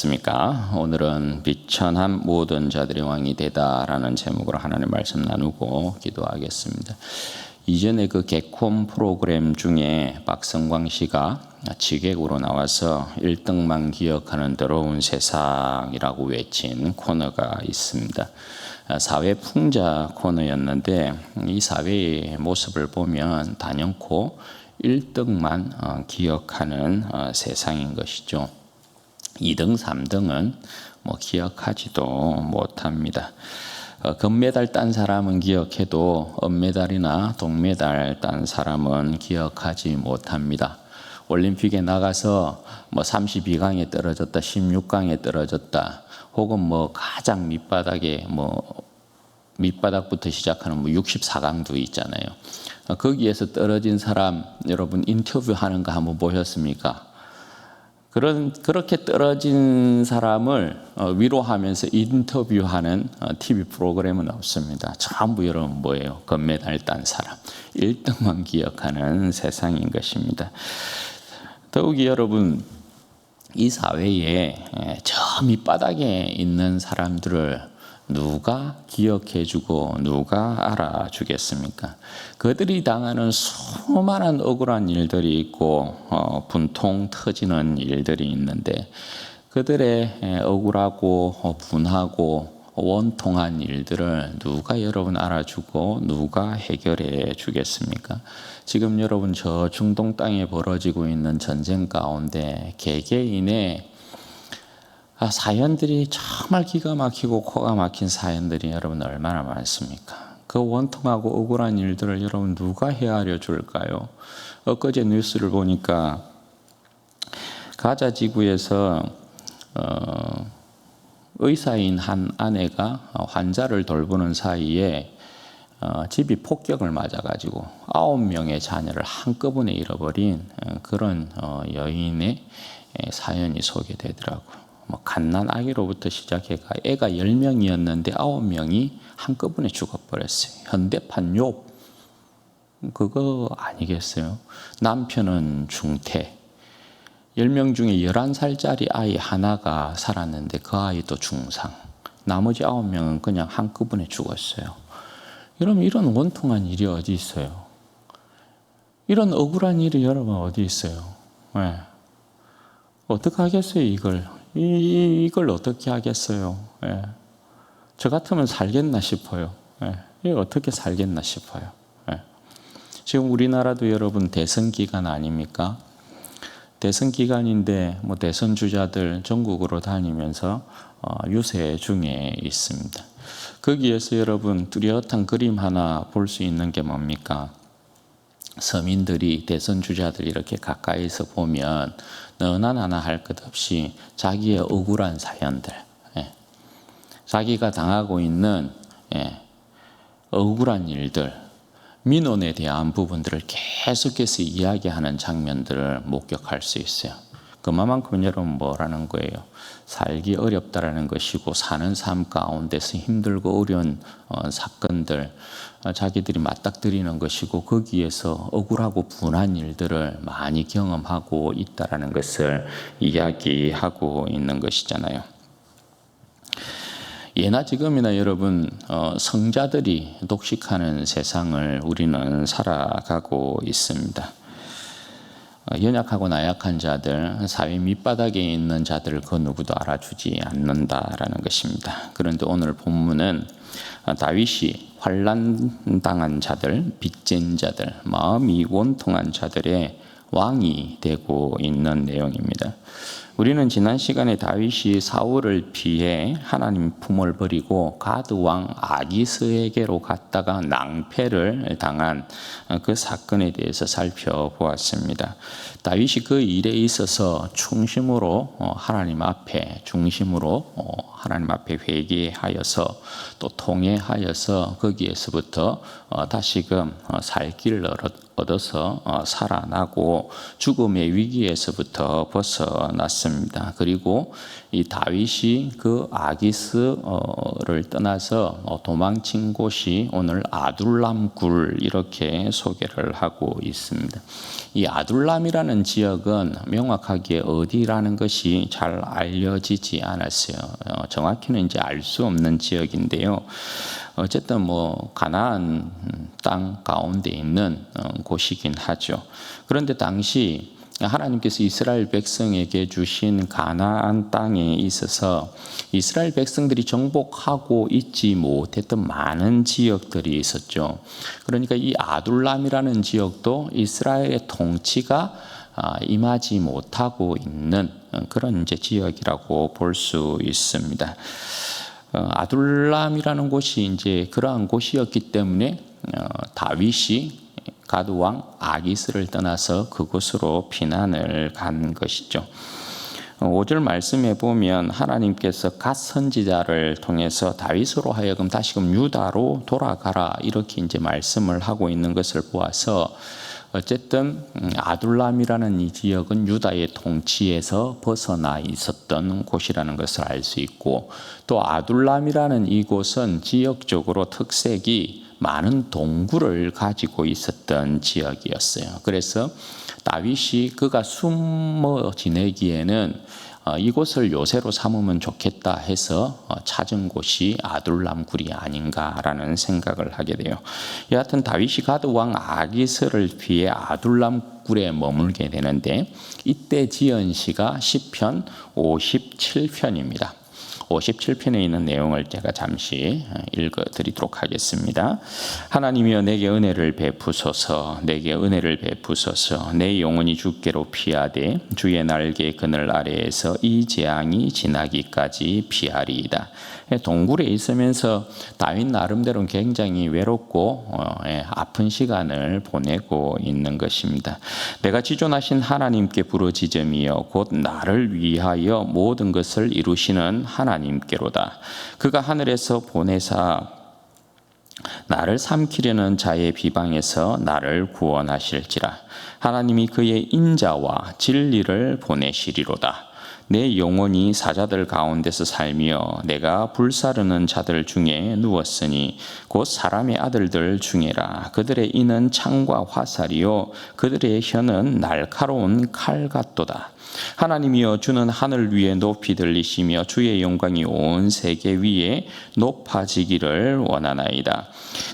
안녕하십니까. 오늘은 비천한 모든 자들의 왕이 되다라는 제목으로 하나님의 말씀 나누고 기도하겠습니다. 이전에 그 개콘 프로그램 중에 박성광 씨가 지객으로 나와서 1등만 기억하는 더러운 세상이라고 외친 코너가 있습니다. 사회 풍자 코너였는데 이 사회의 모습을 보면 단연코 1등만 기억하는 세상인 것이죠. 2등, 3등은 기억하지도 못합니다. 금메달 딴 사람은 기억해도 은메달이나 동메달 딴 사람은 기억하지 못합니다. 올림픽에 나가서 32강에 떨어졌다, 16강에 떨어졌다, 혹은 가장 밑바닥부터 시작하는 64강도 있잖아요. 거기에서 떨어진 사람 여러분 인터뷰하는 거 한번 보셨습니까? 그렇게 떨어진 사람을 위로하면서 인터뷰하는 TV 프로그램은 없습니다. 전부 여러분 뭐예요? 금메달 딴 사람, 1등만 기억하는 세상인 것입니다. 더욱이 여러분 이 사회에 저 밑바닥에 있는 사람들을 누가 기억해주고 누가 알아주겠습니까? 그들이 당하는 수많은 억울한 일들이 있고 분통 터지는 일들이 있는데 그들의 억울하고 분하고 원통한 일들을 누가 여러분 알아주고 누가 해결해 주겠습니까? 지금 여러분 저 중동 땅에 벌어지고 있는 전쟁 가운데 개개인의 사연들이 정말 기가 막히고 코가 막힌 사연들이 여러분 얼마나 많습니까? 그 원통하고 억울한 일들을 여러분 누가 헤아려 줄까요? 엊그제 뉴스를 보니까 가자 지구에서 의사인 한 아내가 환자를 돌보는 사이에 집이 폭격을 맞아가지고 9명의 자녀를 한꺼번에 잃어버린 그런 여인의 사연이 소개되더라고요. 갓난 아기로부터 시작해가 애가 10명이었는데 9명이 한꺼번에 죽어버렸어요. 현대판 욥 그거 아니겠어요? 남편은 중태, 10명 중에 11살짜리 아이 하나가 살았는데 그 아이도 중상, 나머지 9명은 그냥 한꺼번에 죽었어요. 여러분 이런 원통한 일이 어디 있어요? 이런 억울한 일이 여러분 어디 있어요? 네. 어떻게 하겠어요 이걸? 이걸 어떻게 하겠어요? 예. 저 같으면 살겠나 싶어요. 예. 어떻게 살겠나 싶어요. 예. 지금 우리나라도 여러분 대선 기간 아닙니까? 대선 기간인데 대선 주자들 전국으로 다니면서 유세 중에 있습니다. 거기에서 여러분 뚜렷한 그림 하나 볼 수 있는 게 뭡니까? 서민들이 대선 주자들 이렇게 가까이서 보면 너나 나나 할 것 없이 자기의 억울한 사연들, 자기가 당하고 있는 억울한 일들, 민원에 대한 부분들을 계속해서 이야기하는 장면들을 목격할 수 있어요. 그만큼 여러분 뭐라는 거예요? 살기 어렵다라는 것이고 사는 삶 가운데서 힘들고 어려운 사건들 자기들이 맞닥뜨리는 것이고 거기에서 억울하고 분한 일들을 많이 경험하고 있다라는 것을 이야기하고 있는 것이잖아요. 예나 지금이나 여러분 성자들이 독식하는 세상을 우리는 살아가고 있습니다. 연약하고 나약한 자들, 사회 밑바닥에 있는 자들을 그 누구도 알아주지 않는다라는 것입니다. 그런데 오늘 본문은 다윗이 환난당한 자들, 빚진 자들, 마음이 원통한 자들의 왕이 되고 있는 내용입니다. 우리는 지난 시간에 다윗이 사울을 피해 하나님 품을 버리고 가드 왕 아기스에게로 갔다가 낭패를 당한 그 사건에 대해서 살펴보았습니다. 다윗이 그 일에 있어서 중심으로 하나님 앞에 회개하여서 또 통회하여서 거기에서부터 다시금 살 길을 얻어서 살아나고 죽음의 위기에서부터 벗어났습니다. 그리고 이 다윗이 그 아기스를 떠나서 도망친 곳이 오늘 아둘람 굴 이렇게 소개를 하고 있습니다. 이 아둘람이라는 지역은 명확하게 어디라는 것이 잘 알려지지 않았어요. 정확히는 이제 알 수 없는 지역인데요. 어쨌든 뭐 가나안 땅 가운데 있는 곳이긴 하죠. 그런데 당시 하나님께서 이스라엘 백성에게 주신 가나안 땅에 있어서 이스라엘 백성들이 정복하고 있지 못했던 많은 지역들이 있었죠. 그러니까 이 아둘람이라는 지역도 이스라엘의 통치가 임하지 못하고 있는 그런 이제 지역이라고 볼 수 있습니다. 아둘람이라는 곳이 이제 그러한 곳이었기 때문에 다윗이 가드 왕 아기스를 떠나서 그곳으로 피난을 간 것이죠. 5절 말씀에 보면 하나님께서 갓 선지자를 통해서 다윗으로 하여금 다시금 유다로 돌아가라 이렇게 이제 말씀을 하고 있는 것을 보아서 어쨌든 아둘람이라는 이 지역은 유다의 통치에서 벗어나 있었던 곳이라는 것을 알 수 있고 또 아둘람이라는 이곳은 지역적으로 특색이 많은 동굴을 가지고 있었던 지역이었어요. 그래서 다윗이 그가 숨어 지내기에는 이곳을 요새로 삼으면 좋겠다 해서 찾은 곳이 아둘람 굴이 아닌가라는 생각을 하게 돼요. 여하튼 다윗이 가드 왕 아기스를 피해 아둘람 굴에 머물게 되는데 이때 지은 시가 시편 57편입니다. 57편에 있는 내용을 제가 잠시 읽어드리도록 하겠습니다. 하나님이여 내게 은혜를 베푸소서 내게 은혜를 베푸소서 내 영혼이 주께로 피하되 주의 날개 그늘 아래에서 이 재앙이 지나기까지 피하리이다. 동굴에 있으면서 다윗 나름대로 굉장히 외롭고 아픈 시간을 보내고 있는 것입니다. 내가 지존하신 하나님께 부르짖음이여 곧 나를 위하여 모든 것을 이루시는 하나님께로다. 그가 하늘에서 보내사 나를 삼키려는 자의 비방에서 나를 구원하실지라. 하나님이 그의 인자와 진리를 보내시리로다. 내 영혼이 사자들 가운데서 살며 내가 불사르는 자들 중에 누웠으니 곧 사람의 아들들 중에라. 그들의 이는 창과 화살이요 그들의 혀는 날카로운 칼 같도다. 하나님이여 주는 하늘 위에 높이 들리시며 주의 영광이 온 세계 위에 높아지기를 원하나이다.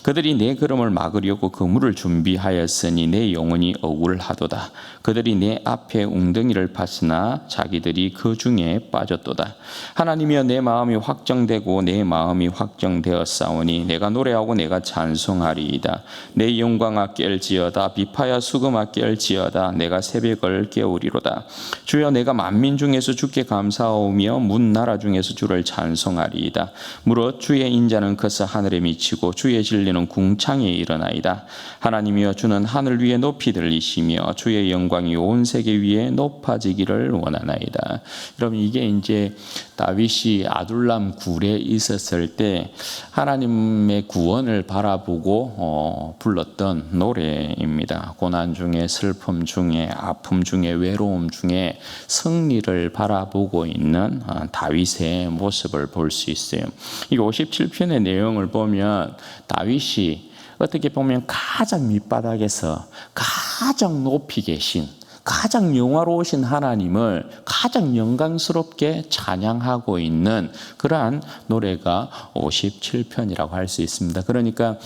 그들이 내 걸음을 막으려고 그물을 준비하였으니 내 영혼이 억울하도다. 그들이 내 앞에 웅덩이를 팠으나 자기들이 그 중에 빠졌도다. 하나님이여 내 마음이 확정되고 내 마음이 확정되었사오니 내가 노래하고 내가 찬송하리이다. 내 영광아 깰지어다. 비파야 수금아 깰지어다. 내가 새벽을 깨우리로다. 주여 내가 만민 중에서 주께 감사하오며 문 나라 중에서 주를 찬송하리이다. 무릇 주의 인자는 커서 하늘에 미치고 주의 진리는 궁창에 일어나이다. 하나님이여 주는 하늘 위에 높이 들리시며 주의 영광이 온 세계 위에 높아지기를 원하나이다. 여러분 이게 이제 다윗이 아둘람 굴에 있었을 때 하나님의 구원을 바라보고 불렀던 노래입니다. 고난 중에 슬픔 중에 아픔 중에 외로움 중에 승리를 바라보고 있는 다윗의 모습을 볼 수 있어요. 이 57편의 내용을 보면 다윗이 어떻게 보면 가장 밑바닥에서 가장 높이 계신 가장 영화로우신 하나님을 가장 영광스럽게 찬양하고 있는 그러한 노래가 57편이라고 할 수 있습니다. 그러니까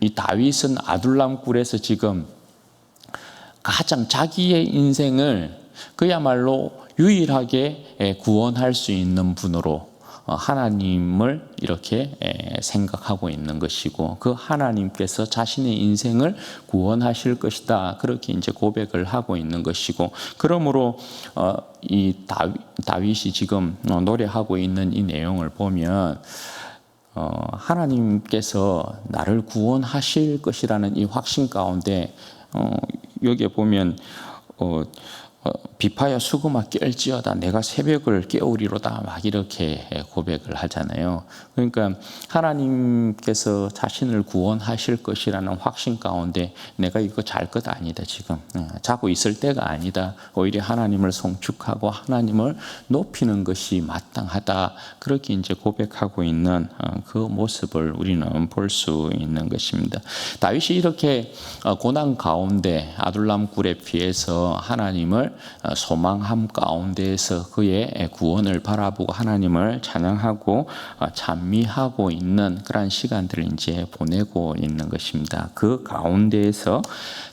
이 다윗은 아둘람 굴에서 지금 가장 자기의 인생을 그야말로 유일하게 구원할 수 있는 분으로 하나님을 이렇게 생각하고 있는 것이고 그 하나님께서 자신의 인생을 구원하실 것이다 그렇게 이제 고백을 하고 있는 것이고 그러므로 이 다윗이 지금 노래하고 있는 이 내용을 보면 하나님께서 나를 구원하실 것이라는 이 확신 가운데 여기에 보면 비파야 수금아 깰지어다 내가 새벽을 깨우리로다 막 이렇게 고백을 하잖아요. 그러니까 하나님께서 자신을 구원하실 것이라는 확신 가운데 내가 이거 잘 것 아니다 지금 자고 있을 때가 아니다. 오히려 하나님을 송축하고 하나님을 높이는 것이 마땅하다. 그렇게 이제 고백하고 있는 그 모습을 우리는 볼 수 있는 것입니다. 다윗이 이렇게 고난 가운데 아둘람 굴에 피해서 하나님을 소망함 가운데에서 그의 구원을 바라보고 하나님을 찬양하고 찬미하고 있는 그런 시간들을 이제 보내고 있는 것입니다. 그 가운데에서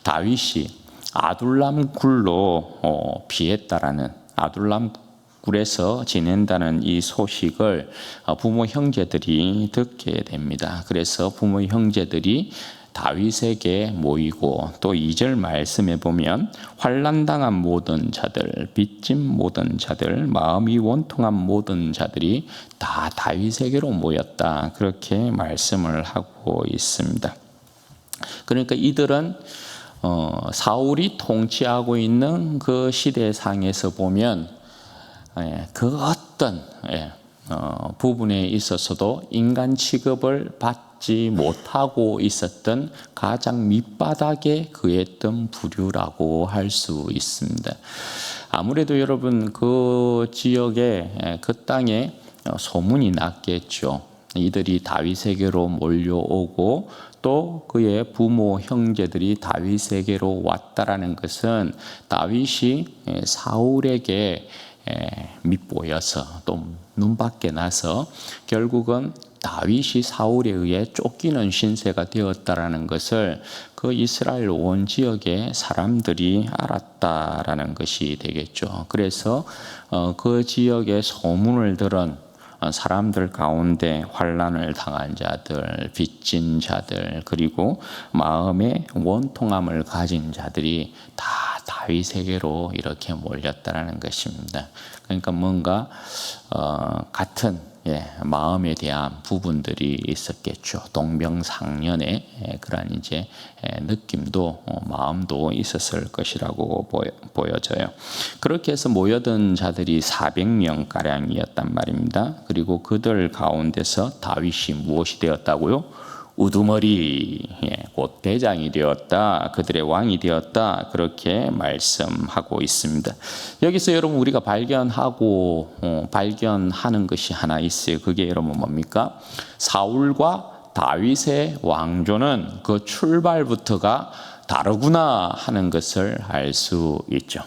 다윗이 아둘람 굴로 피했다라는 아둘람 굴에서 지낸다는 이 소식을 부모 형제들이 듣게 됩니다. 그래서 부모 형제들이 다윗에게 모이고 또 2절 말씀에 보면 환난당한 모든 자들, 빚진 모든 자들, 마음이 원통한 모든 자들이 다 다윗에게로 모였다. 그렇게 말씀을 하고 있습니다. 그러니까 이들은 사울이 통치하고 있는 그 시대상에서 보면 그 어떤 부분에 있어서도 인간 취급을 받지 못하고 있었던 가장 밑바닥에 그했던 부류라고 할 수 있습니다. 아무래도 여러분 그 지역에 그 땅에 소문이 났겠죠. 이들이 다윗에게로 몰려오고 또 그의 부모 형제들이 다윗에게로 왔다라는 것은 다윗이 사울에게 밑보여서 또 눈밖에 나서 결국은 다윗이 사울에 의해 쫓기는 신세가 되었다라는 것을 그 이스라엘 온 지역의 사람들이 알았다라는 것이 되겠죠. 그래서 그 지역의 소문을 들은 사람들 가운데 환난을 당한 자들, 빚진 자들, 그리고 마음의 원통함을 가진 자들이 다 다윗에게로 이렇게 몰렸다라는 것입니다. 그러니까 뭔가 같은 마음에 대한 부분들이 있었겠죠. 동병상련의 그런 이제 느낌도 마음도 있었을 것이라고 보여져요. 그렇게 해서 모여든 자들이 400명 가량이었단 말입니다. 그리고 그들 가운데서 다윗이 무엇이 되었다고요? 우두머리, 곧 대장이 되었다. 그들의 왕이 되었다. 그렇게 말씀하고 있습니다. 여기서 여러분 우리가 발견하는 것이 하나 있어요. 그게 여러분 뭡니까? 사울과 다윗의 왕조는 그 출발부터가 다르구나 하는 것을 알 수 있죠.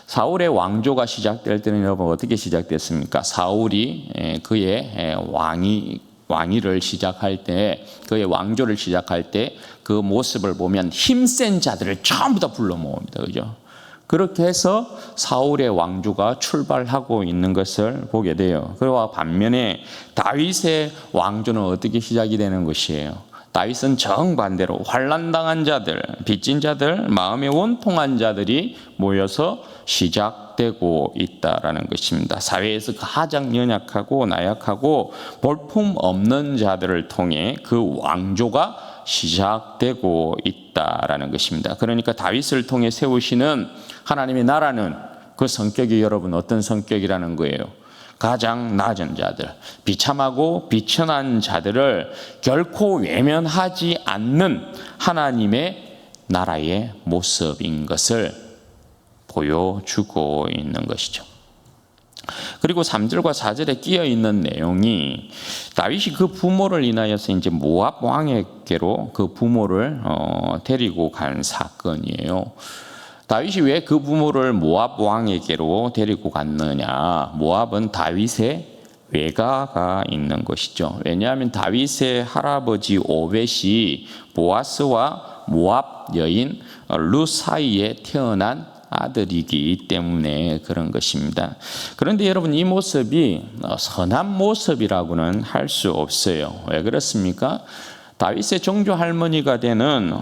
사울의 왕조가 시작될 때는 여러분 어떻게 시작됐습니까? 사울이 그의 왕위를 시작할 때, 그의 왕조를 시작할 때 그 모습을 보면 힘센 자들을 전부 다 불러 모읍니다. 그죠? 그렇게 해서 사울의 왕조가 출발하고 있는 것을 보게 돼요. 그와 반면에 다윗의 왕조는 어떻게 시작이 되는 것이에요? 다윗은 정반대로 환난당한 자들, 빚진 자들, 마음에 원통한 자들이 모여서 시작되고 있다라는 것입니다. 사회에서 가장 연약하고 나약하고 볼품 없는 자들을 통해 그 왕조가 시작되고 있다라는 것입니다. 그러니까 다윗을 통해 세우시는 하나님의 나라는 그 성격이 여러분 어떤 성격이라는 거예요? 가장 낮은 자들, 비참하고 비천한 자들을 결코 외면하지 않는 하나님의 나라의 모습인 것을 보여주고 있는 것이죠. 그리고 3절과 4절에 끼어 있는 내용이 다윗이 그 부모를 인하여서 이제 모압 왕에게로 그 부모를 데리고 간 사건이에요. 다윗이 왜 그 부모를 모압 왕에게로 데리고 갔느냐? 모압은 다윗의 외가가 있는 것이죠. 왜냐하면 다윗의 할아버지 오벳이 보아스와 모압 여인 룻 사이에 태어난 아들이기 때문에 그런 것입니다. 그런데 여러분 이 모습이 선한 모습이라고는 할 수 없어요. 왜 그렇습니까? 다윗의 정조 할머니가 되는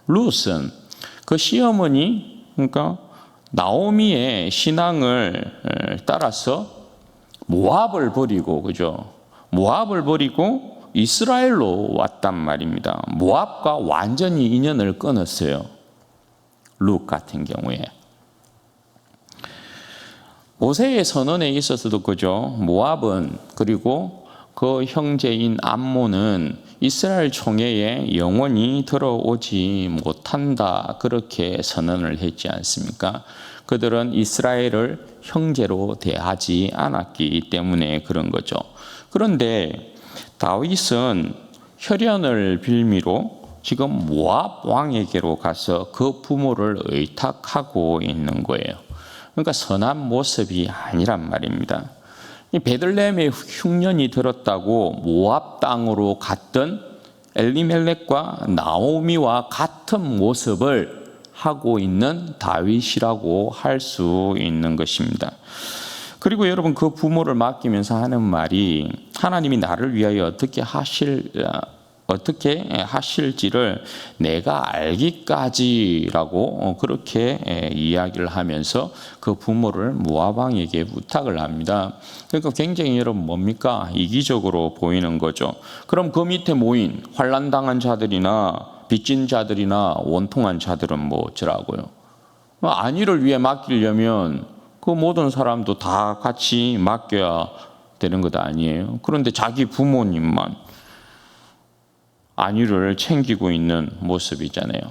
룻은 그 시어머니, 그러니까 나오미의 신앙을 따라서 모압을 버리고, 그죠? 모압을 버리고 이스라엘로 왔단 말입니다. 모압과 완전히 인연을 끊었어요. 룻 같은 경우에. 모세의 선언에 있어서도 그죠. 모압은 그리고 그 형제인 암몬은 이스라엘 총회에 영원히 들어오지 못한다. 그렇게 선언을 했지 않습니까? 그들은 이스라엘을 형제로 대하지 않았기 때문에 그런 거죠. 그런데 다윗은 혈연을 빌미로 지금 모압 왕에게로 가서 그 부모를 의탁하고 있는 거예요. 그러니까 선한 모습이 아니란 말입니다. 이 베들레헴에 흉년이 들었다고 모압 땅으로 갔던 엘리멜렉과 나오미와 같은 모습을 하고 있는 다윗이라고 할 수 있는 것입니다. 그리고 여러분 그 부모를 맡기면서 하는 말이 하나님이 나를 위하여 어떻게 하실지를 내가 알기까지라고 그렇게 이야기를 하면서 그 부모를 모압 왕에게 부탁을 합니다. 그러니까 굉장히 여러분 뭡니까? 이기적으로 보이는 거죠. 그럼 그 밑에 모인 환난당한 자들이나 빚진 자들이나 원통한 자들은 뭐 어쩌라고요? 안위를 위해 맡기려면 그 모든 사람도 다 같이 맡겨야 되는 것 아니에요? 그런데 자기 부모님만 안위를 챙기고 있는 모습이잖아요.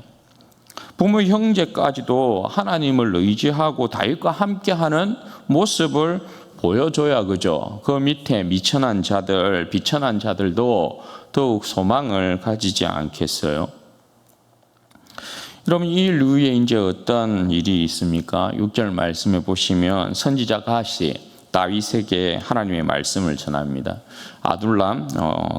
부모 형제까지도 하나님을 의지하고 다윗과 함께하는 모습을 보여줘야 그죠. 그 밑에 미천한 자들, 비천한 자들도 더욱 소망을 가지지 않겠어요? 여러분 이 일 위에 이제 어떤 일이 있습니까? 6절 말씀에 보시면 선지자 갓이 다윗에게 하나님의 말씀을 전합니다. 아둘람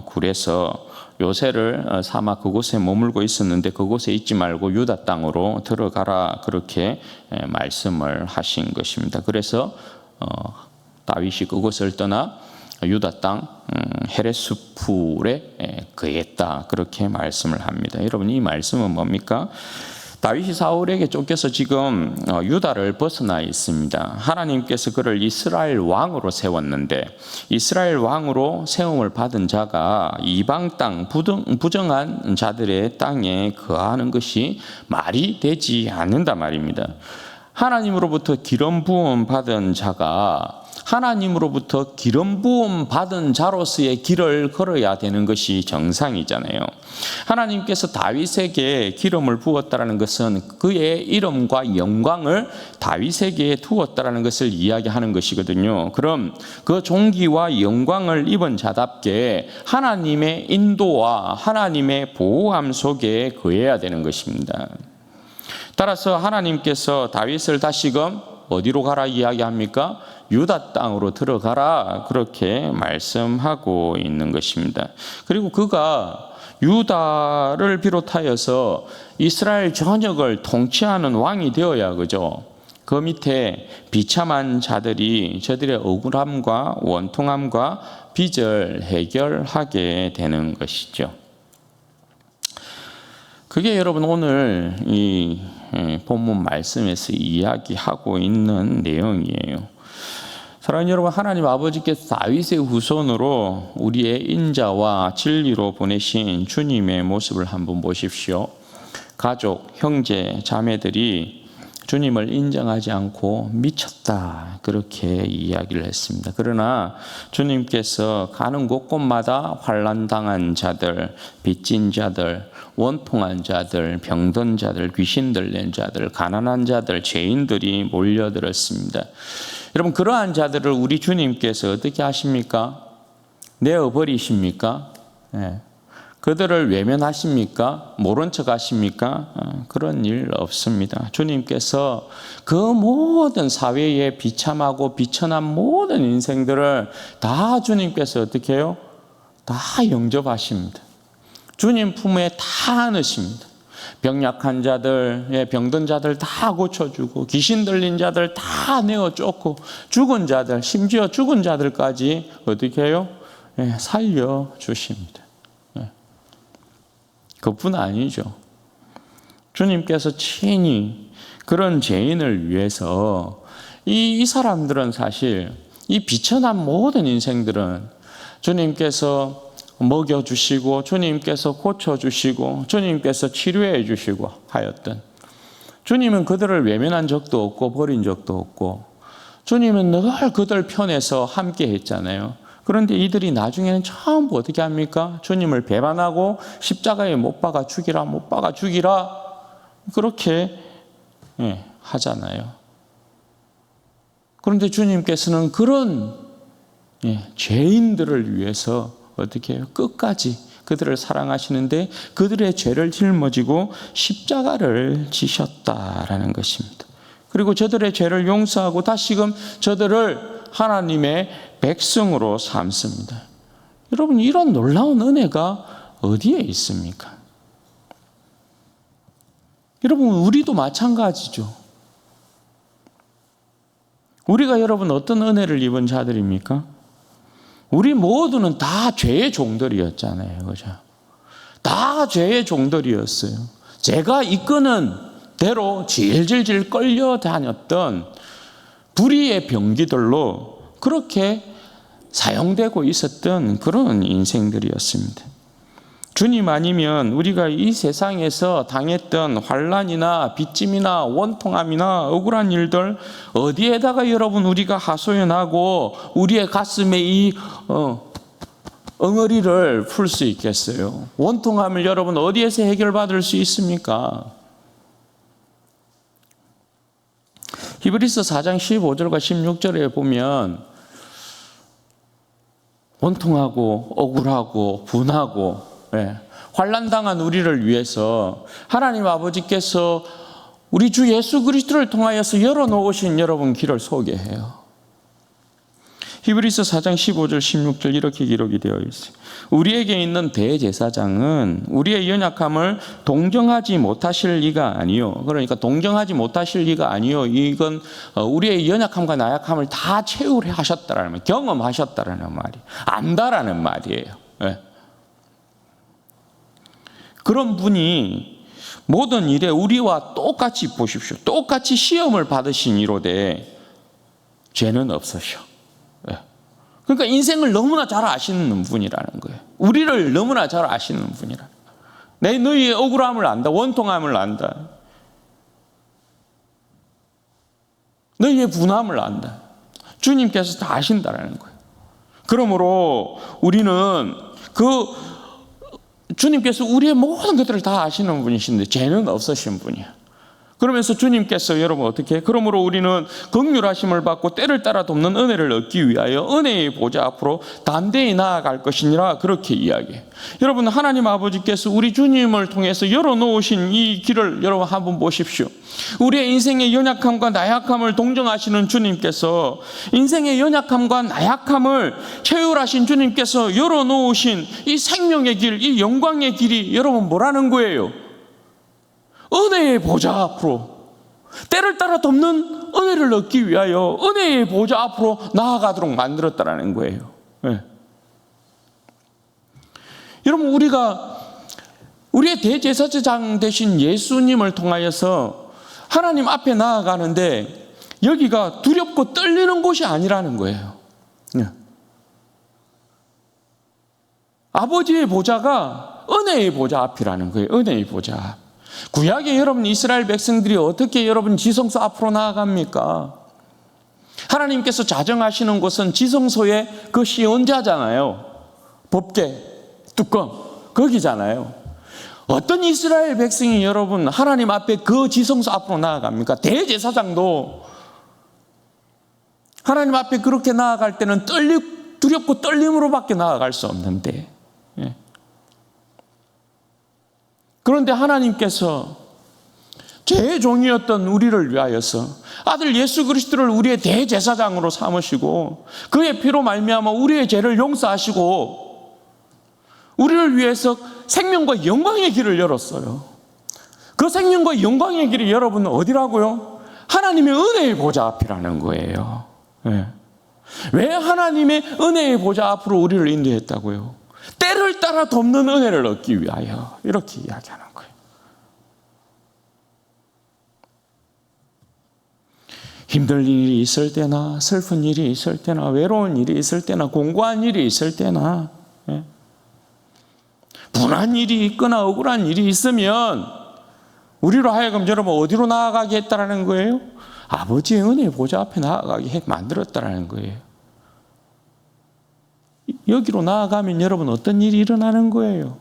굴에서 요새를 삼아 그곳에 머물고 있었는데 그곳에 있지 말고 유다 땅으로 들어가라 그렇게 말씀을 하신 것입니다. 그래서 다윗이 그곳을 떠나 유다 땅 헤레스풀에 거했다 그렇게 말씀을 합니다. 여러분 이 말씀은 뭡니까? 다윗이 사울에게 쫓겨서 지금 유다를 벗어나 있습니다. 하나님께서 그를 이스라엘 왕으로 세웠는데 이스라엘 왕으로 세움을 받은 자가 이방 땅 부정한 자들의 땅에 거하는 것이 말이 되지 않는다 말입니다. 하나님으로부터 기름 부음 받은 자가 하나님으로부터 기름 부음 받은 자로서의 길을 걸어야 되는 것이 정상이잖아요. 하나님께서 다윗에게 기름을 부었다는 것은 그의 이름과 영광을 다윗에게 두었다는 것을 이야기하는 것이거든요. 그럼 그 존귀와 영광을 입은 자답게 하나님의 인도와 하나님의 보호함 속에 거해야 되는 것입니다. 따라서 하나님께서 다윗을 다시금 어디로 가라 이야기합니까? 유다 땅으로 들어가라 그렇게 말씀하고 있는 것입니다. 그리고 그가 유다를 비롯하여서 이스라엘 전역을 통치하는 왕이 되어야 그죠. 그 밑에 비참한 자들이 저들의 억울함과 원통함과 빚을 해결하게 되는 것이죠. 그게 여러분 오늘 이 본문 말씀에서 이야기하고 있는 내용이에요. 사랑하는 여러분, 하나님 아버지께서 다윗의 후손으로 우리의 인자와 진리로 보내신 주님의 모습을 한번 보십시오. 가족, 형제, 자매들이 주님을 인정하지 않고 미쳤다 그렇게 이야기를 했습니다. 그러나 주님께서 가는 곳곳마다 환난당한 자들, 빚진 자들, 원통한 자들, 병든 자들, 귀신 들린 자들, 가난한 자들, 죄인들이 몰려들었습니다. 여러분 그러한 자들을 우리 주님께서 어떻게 하십니까? 내어버리십니까? 네. 그들을 외면하십니까? 모른 척 하십니까? 그런 일 없습니다. 주님께서 그 모든 사회에 비참하고 비천한 모든 인생들을 다 주님께서 어떻게 해요? 다 영접하십니다. 주님 품에 다 안으십니다. 병약한 자들, 병든 자들 다 고쳐주고 귀신 들린 자들 다 내어 쫓고 죽은 자들, 심지어 죽은 자들까지 어떻게 해요? 살려주십니다. 그뿐 아니죠. 주님께서 친히 그런 죄인을 위해서 이 사람들은 사실 이 비천한 모든 인생들은 주님께서 먹여주시고 주님께서 고쳐주시고 주님께서 치료해 주시고 하였던 주님은 그들을 외면한 적도 없고 버린 적도 없고 주님은 늘 그들 편에서 함께 했잖아요. 그런데 이들이 나중에는 전부 어떻게 합니까? 주님을 배반하고 십자가에 못 박아 죽이라, 못 박아 죽이라, 그렇게 하잖아요. 그런데 주님께서는 그런 죄인들을 위해서 어떻게 해요? 끝까지 그들을 사랑하시는데 그들의 죄를 짊어지고 십자가를 지셨다라는 것입니다. 그리고 저들의 죄를 용서하고 다시금 저들을 하나님의 백성으로 삼습니다. 여러분, 이런 놀라운 은혜가 어디에 있습니까? 여러분, 우리도 마찬가지죠. 우리가 여러분 어떤 은혜를 입은 자들입니까? 우리 모두는 다 죄의 종들이었잖아요. 그죠? 다 죄의 종들이었어요. 제가 이끄는 대로 질질질 끌려다녔던 불의의 병기들로 그렇게 사용되고 있었던 그런 인생들이었습니다. 주님 아니면 우리가 이 세상에서 당했던 환난이나 빚짐이나 원통함이나 억울한 일들 어디에다가 여러분 우리가 하소연하고 우리의 가슴에 이 엉어리를 풀 수 있겠어요? 원통함을 여러분 어디에서 해결받을 수 있습니까? 히브리서 4장 15절과 16절에 보면 원통하고 억울하고 분하고 환난당한 우리를 위해서 하나님 아버지께서 우리 주 예수 그리스도를 통하여서 열어놓으신 여러분 길을 소개해요. 히브리서 4장 15절 16절 이렇게 기록이 되어 있어요. 우리에게 있는 대제사장은 우리의 연약함을 동정하지 못하실 리가 아니요. 그러니까 동정하지 못하실 리가 아니요. 이건 우리의 연약함과 나약함을 다 채우려 하셨다라는 말, 경험하셨다라는 말이, 안다라는 말이에요. 그런 분이 모든 일에 우리와 똑같이 보십시오. 똑같이 시험을 받으신 이로되 죄는 없으셔. 그러니까 인생을 너무나 잘 아시는 분이라는 거예요. 우리를 너무나 잘 아시는 분이라. 너희의 억울함을 안다. 원통함을 안다. 너희의 분함을 안다. 주님께서 다 아신다라는 거예요. 그러므로 우리는 주님께서 우리의 모든 것들을 다 아시는 분이신데 죄는 없으신 분이야. 그러면서 주님께서 여러분 어떻게 해? 그러므로 우리는 긍휼하심을 받고 때를 따라 돕는 은혜를 얻기 위하여 은혜의 보좌 앞으로 담대히 나아갈 것이니라, 그렇게 이야기해요. 여러분, 하나님 아버지께서 우리 주님을 통해서 열어놓으신 이 길을 여러분 한번 보십시오. 우리의 인생의 연약함과 나약함을 동정하시는 주님께서, 인생의 연약함과 나약함을 채울하신 주님께서 열어놓으신 이 생명의 길, 이 영광의 길이 여러분 뭐라는 거예요? 은혜의 보좌 앞으로, 때를 따라 돕는 은혜를 얻기 위하여 은혜의 보좌 앞으로 나아가도록 만들었다라는 거예요. 여러분, 우리의 대제사장 되신 예수님을 통하여서 하나님 앞에 나아가는데 여기가 두렵고 떨리는 곳이 아니라는 거예요. 아버지의 보좌가 은혜의 보좌 앞이라는 거예요. 은혜의 보좌 앞. 구약에 여러분 이스라엘 백성들이 어떻게 여러분 지성소 앞으로 나아갑니까? 하나님께서 자정하시는 곳은 지성소의 그 시온자잖아요. 법궤 뚜껑 거기잖아요. 어떤 이스라엘 백성이 여러분 하나님 앞에 그 지성소 앞으로 나아갑니까? 대제사장도 하나님 앞에 그렇게 나아갈 때는 두렵고 떨림으로밖에 나아갈 수 없는데, 그런데 하나님께서 죄의 종이었던 우리를 위하여서 아들 예수 그리스도를 우리의 대제사장으로 삼으시고 그의 피로 말미암아 우리의 죄를 용서하시고 우리를 위해서 생명과 영광의 길을 열었어요. 그 생명과 영광의 길이 여러분 어디라고요? 하나님의 은혜의 보좌 앞이라는 거예요. 왜 하나님의 은혜의 보좌 앞으로 우리를 인도했다고요? 때를 따라 돕는 은혜를 얻기 위하여, 이렇게 이야기하는 거예요. 힘든 일이 있을 때나 슬픈 일이 있을 때나 외로운 일이 있을 때나 공고한 일이 있을 때나 분한 일이 있거나 억울한 일이 있으면 우리로 하여금 여러분 어디로 나아가게 했다라는 거예요? 아버지의 은혜의 보좌 앞에 나아가게 만들었다라는 거예요. 여기로 나아가면 여러분 어떤 일이 일어나는 거예요?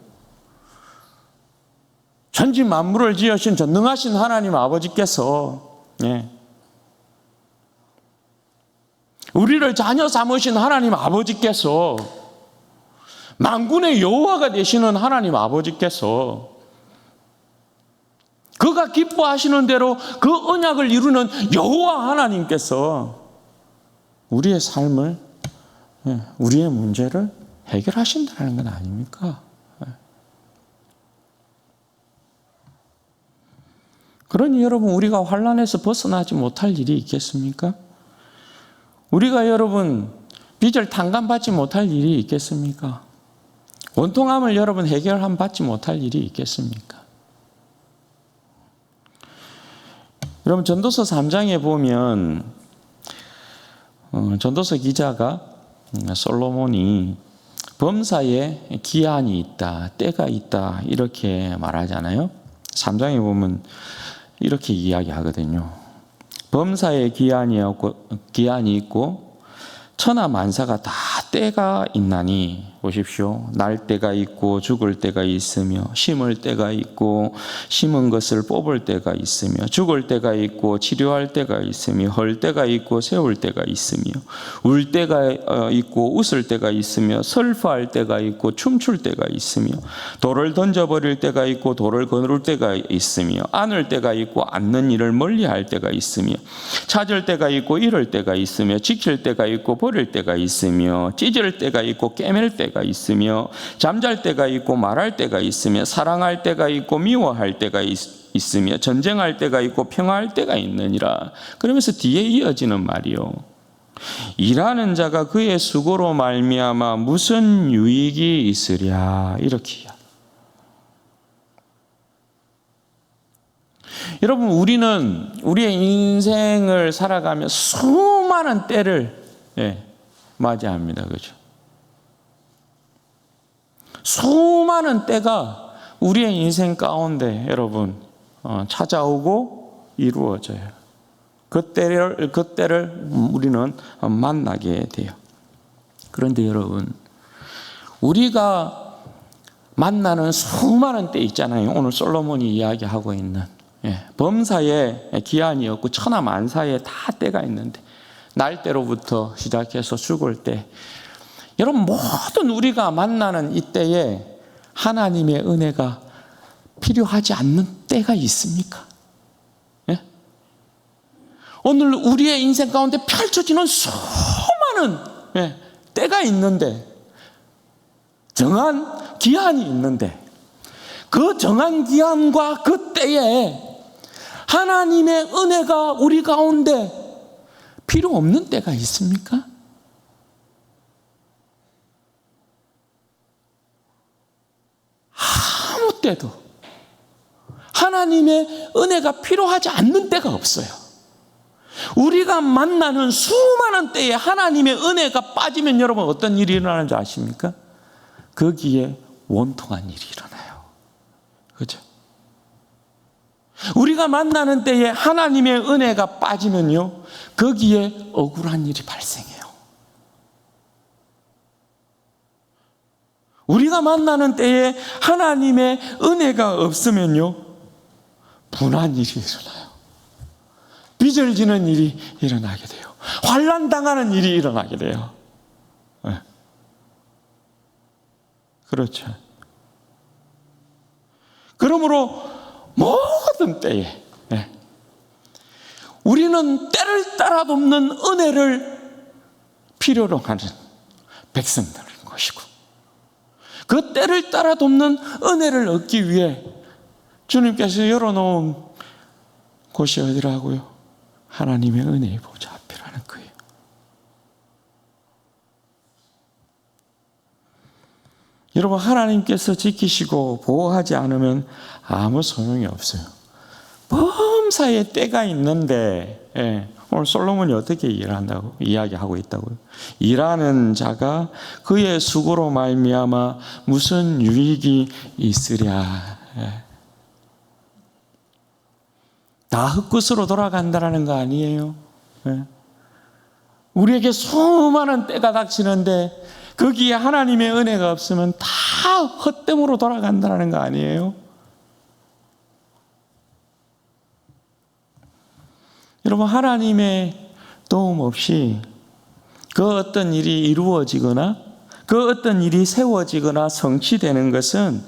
천지 만물을 지으신 전능하신 하나님 아버지께서 우리를 자녀 삼으신 하나님 아버지께서 만군의 여호와가 되시는 하나님 아버지께서 그가 기뻐하시는 대로 그 언약을 이루는 여호와 하나님께서 우리의 삶을, 우리의 문제를 해결하신다는 건 아닙니까? 그러니 여러분, 우리가 환난에서 벗어나지 못할 일이 있겠습니까? 우리가 여러분 빚을 탕감받지 못할 일이 있겠습니까? 원통함을 여러분 받지 못할 일이 있겠습니까? 여러분 전도서 3장에 보면 전도서 기자가 솔로몬이 범사에 기한이 있다, 때가 있다 이렇게 말하잖아요. 3장에 보면 이렇게 이야기하거든요. 범사에 기한이 있고 천하 만사가 다 때가 있나니, 보십시오. 날 때가 있고 죽을 때가 있으며, 심을 때가 있고 심은 것을 뽑을 때가 있으며, 죽을 때가 있고 치료할 때가 있으며, 헐 때가 있고 세울 때가 있으며, 울 때가 있고 웃을 때가 있으며, 슬퍼할 때가 있고 춤출 때가 있으며, 돌을 던져버릴 때가 있고 돌을 거둘 때가 있으며, 안을 때가 있고 안는 일을 멀리할 때가 있으며, 찾을 때가 있고 잃을 때가 있으며, 지킬 때가 있고 버릴 때가 있으며, 찢을 때가 있고 깨맬 때가 있으며, 잠잘 때가 있고 말할 때가 있으며, 사랑할 때가 있고 미워할 때가 있으며, 전쟁할 때가 있고 평화할 때가 있느니라. 그러면서 뒤에 이어지는 말이요, 일하는 자가 그의 수고로 말미암아 무슨 유익이 있으랴, 이렇게. 여러분, 우리는 우리의 인생을 살아가며 수많은 때를 맞이합니다. 그렇죠? 수많은 때가 우리의 인생 가운데 여러분 찾아오고 이루어져요. 그 때를 우리는 만나게 돼요. 그런데 여러분, 우리가 만나는 수많은 때 있잖아요. 오늘 솔로몬이 이야기하고 있는 범사에 기한이 없고 천하 만사에 다 때가 있는데, 날 때로부터 시작해서 죽을 때, 여러분 모든 우리가 만나는 이때에 하나님의 은혜가 필요하지 않는 때가 있습니까? 오늘 우리의 인생 가운데 펼쳐지는 수많은 때가 있는데, 정한 기한이 있는데, 그 정한 기한과 그 때에 하나님의 은혜가 우리 가운데 필요 없는 때가 있습니까? 아무 때도 하나님의 은혜가 필요하지 않는 때가 없어요. 우리가 만나는 수많은 때에 하나님의 은혜가 빠지면 여러분 어떤 일이 일어나는지 아십니까? 거기에 원통한 일이 일어나요. 그렇죠? 우리가 만나는 때에 하나님의 은혜가 빠지면요, 거기에 억울한 일이 발생해요. 우리가 만나는 때에 하나님의 은혜가 없으면요, 분한 일이 일어나요. 빚을 지는 일이 일어나게 돼요. 환난 당하는 일이 일어나게 돼요. 그렇죠. 그러므로 모든 때에 우리는 때를 따라 돕는 은혜를 필요로 하는 백성들인 것이고, 그 때를 따라 돕는 은혜를 얻기 위해 주님께서 열어놓은 곳이 어디라고요? 하나님의 은혜의 보좌 앞이라는 거예요. 여러분, 하나님께서 지키시고 보호하지 않으면 아무 소용이 없어요. 범사에 때가 있는데, 오늘 솔로몬이 어떻게 일한다고 이야기하고 있다고요? 일하는 자가 그의 수고로 말미암아 무슨 유익이 있으랴. 다 흙끝으로 돌아간다라는 거 아니에요. 네. 우리에게 수많은 때가 닥치는데 거기에 하나님의 은혜가 없으면 다 헛됨으로 돌아간다는 거 아니에요. 여러분, 하나님의 도움 없이 그 어떤 일이 이루어지거나 그 어떤 일이 세워지거나 성취되는 것은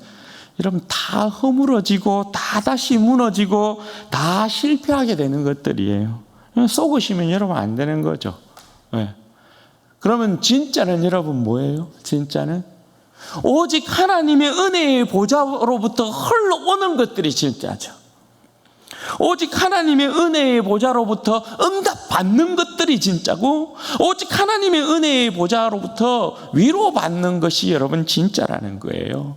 여러분 다 허물어지고 다 다시 무너지고 다 실패하게 되는 것들이에요. 속으시면 여러분 안 되는 거죠. 네. 그러면 진짜는 여러분 뭐예요? 진짜는 오직 하나님의 은혜의 보좌로부터 흘러오는 것들이 진짜죠. 오직 하나님의 은혜의 보좌로부터 응답받는 것들이 진짜고, 오직 하나님의 은혜의 보좌로부터 위로받는 것이 여러분 진짜라는 거예요.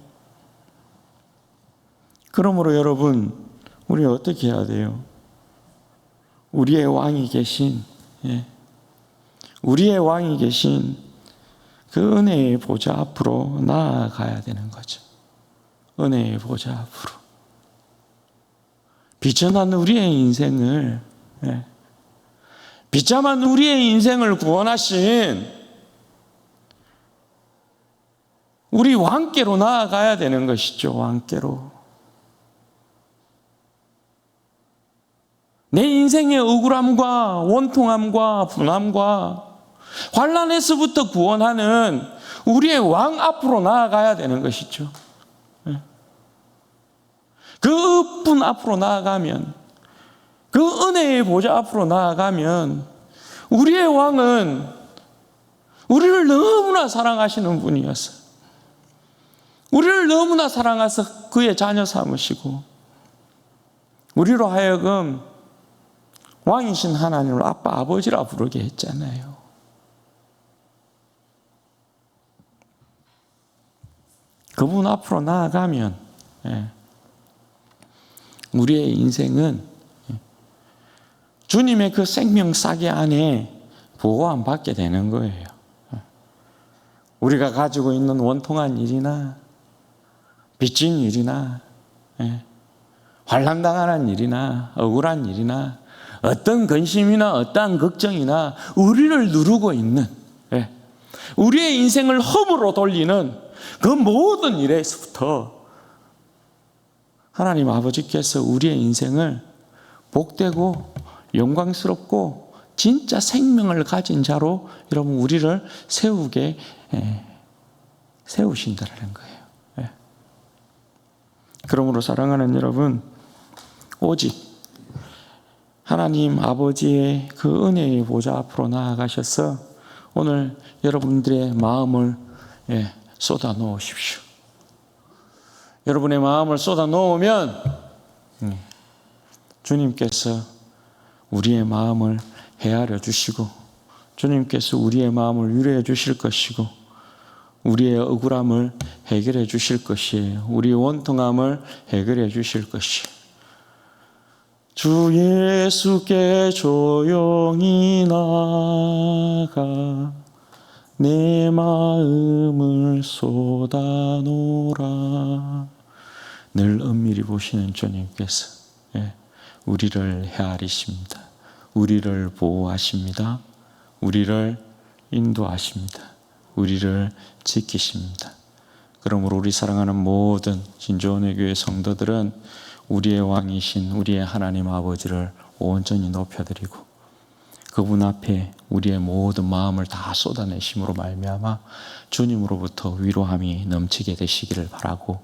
그러므로 여러분, 우리 어떻게 해야 돼요? 우리의 왕이 계신, 우리의 왕이 계신 그 은혜의 보좌 앞으로 나아가야 되는 거죠. 은혜의 보좌 앞으로. 비천한 우리의 인생을, 비참한 우리의 인생을 구원하신 우리 왕께로 나아가야 되는 것이죠. 왕께로. 내 인생의 억울함과 원통함과 분함과 환난에서부터 구원하는 우리의 왕 앞으로 나아가야 되는 것이죠. 그분 앞으로 나아가면, 그 은혜의 보좌 앞으로 나아가면 우리의 왕은 우리를 너무나 사랑하시는 분이었어요. 우리를 너무나 사랑하셔서 그의 자녀 삼으시고 우리로 하여금 왕이신 하나님을 아빠, 아버지라 부르게 했잖아요. 그분 앞으로 나아가면 우리의 인생은 주님의 그 생명싸개 안에 보호함 받게 되는 거예요. 우리가 가지고 있는 원통한 일이나 빚진 일이나 환난당하는 일이나 억울한 일이나 어떤 근심이나 어떠한 걱정이나 우리를 누르고 있는, 우리의 인생을 험으로 돌리는 그 모든 일에서부터 하나님 아버지께서 우리의 인생을 복되고 영광스럽고 진짜 생명을 가진 자로 여러분 우리를 세우신다는 거예요. 그러므로 사랑하는 여러분, 오직 하나님 아버지의 그 은혜의 보좌 앞으로 나아가셔서 오늘 여러분들의 마음을 쏟아 놓으십시오. 여러분의 마음을 쏟아 놓으면 주님께서 우리의 마음을 헤아려 주시고, 주님께서 우리의 마음을 위로해 주실 것이고, 우리의 억울함을 해결해 주실 것이에요. 우리의 원통함을 해결해 주실 것이에요. 주 예수께 조용히 나가 내 마음을 쏟아놓으라. 늘 은밀히 보시는 주님께서 우리를 헤아리십니다. 우리를 보호하십니다. 우리를 인도하십니다. 우리를 지키십니다. 그러므로 우리 사랑하는 모든 진주원의 교회 성도들은 우리의 왕이신 우리의 하나님 아버지를 온전히 높여드리고 그분 앞에 우리의 모든 마음을 다 쏟아내심으로 말미암아 주님으로부터 위로함이 넘치게 되시기를 바라고,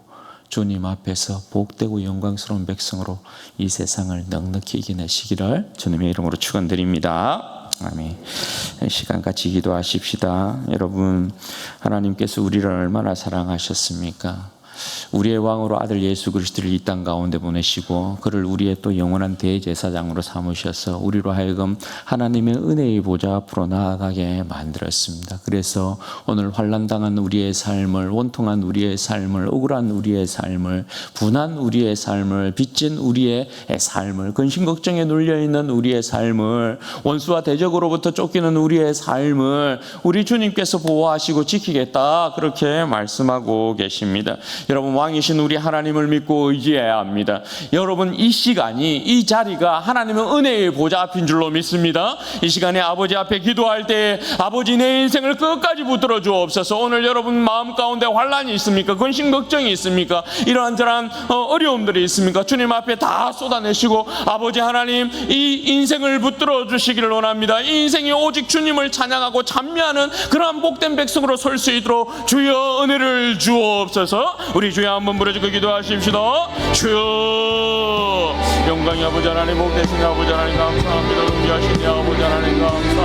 주님 앞에서 복되고 영광스러운 백성으로 이 세상을 넉넉히 이겨내시기를 주님의 이름으로 축원드립니다. 아멘. 시간 같이 기도하십시다. 여러분, 하나님께서 우리를 얼마나 사랑하셨습니까? 우리의 왕으로 아들 예수 그리스도를 이 땅 가운데 보내시고 그를 우리의 또 영원한 대제사장으로 삼으셔서 우리로 하여금 하나님의 은혜의 보좌 앞으로 나아가게 만들었습니다. 그래서 오늘 환난당한 우리의 삶을, 원통한 우리의 삶을, 억울한 우리의 삶을, 분한 우리의 삶을, 빚진 우리의 삶을, 근심 걱정에 눌려있는 우리의 삶을, 원수와 대적으로부터 쫓기는 우리의 삶을 우리 주님께서 보호하시고 지키겠다, 그렇게 말씀하고 계십니다. 여러분, 왕이신 우리 하나님을 믿고 의지해야 합니다. 여러분, 이 시간이, 이 자리가 하나님의 은혜의 보좌 앞인 줄로 믿습니다. 이 시간에 아버지 앞에 기도할 때 아버지 내 인생을 끝까지 붙들어 주옵소서. 오늘 여러분 마음 가운데 환난이 있습니까? 근심 걱정이 있습니까? 이러한저러한 어려움들이 있습니까? 주님 앞에 다 쏟아내시고 아버지 하나님, 이 인생을 붙들어 주시기를 원합니다. 이 인생이 오직 주님을 찬양하고 찬미하는 그러한 복된 백성으로 설 수 있도록 주여 은혜를 주옵소서. 우리 주여 한번 부르짖고 기도하십시다. 주여, 영광이 아버지 하나님, 복되신 아버지 하나님 감사합니다. 은혜하신 아버지 하나님 감사합니다.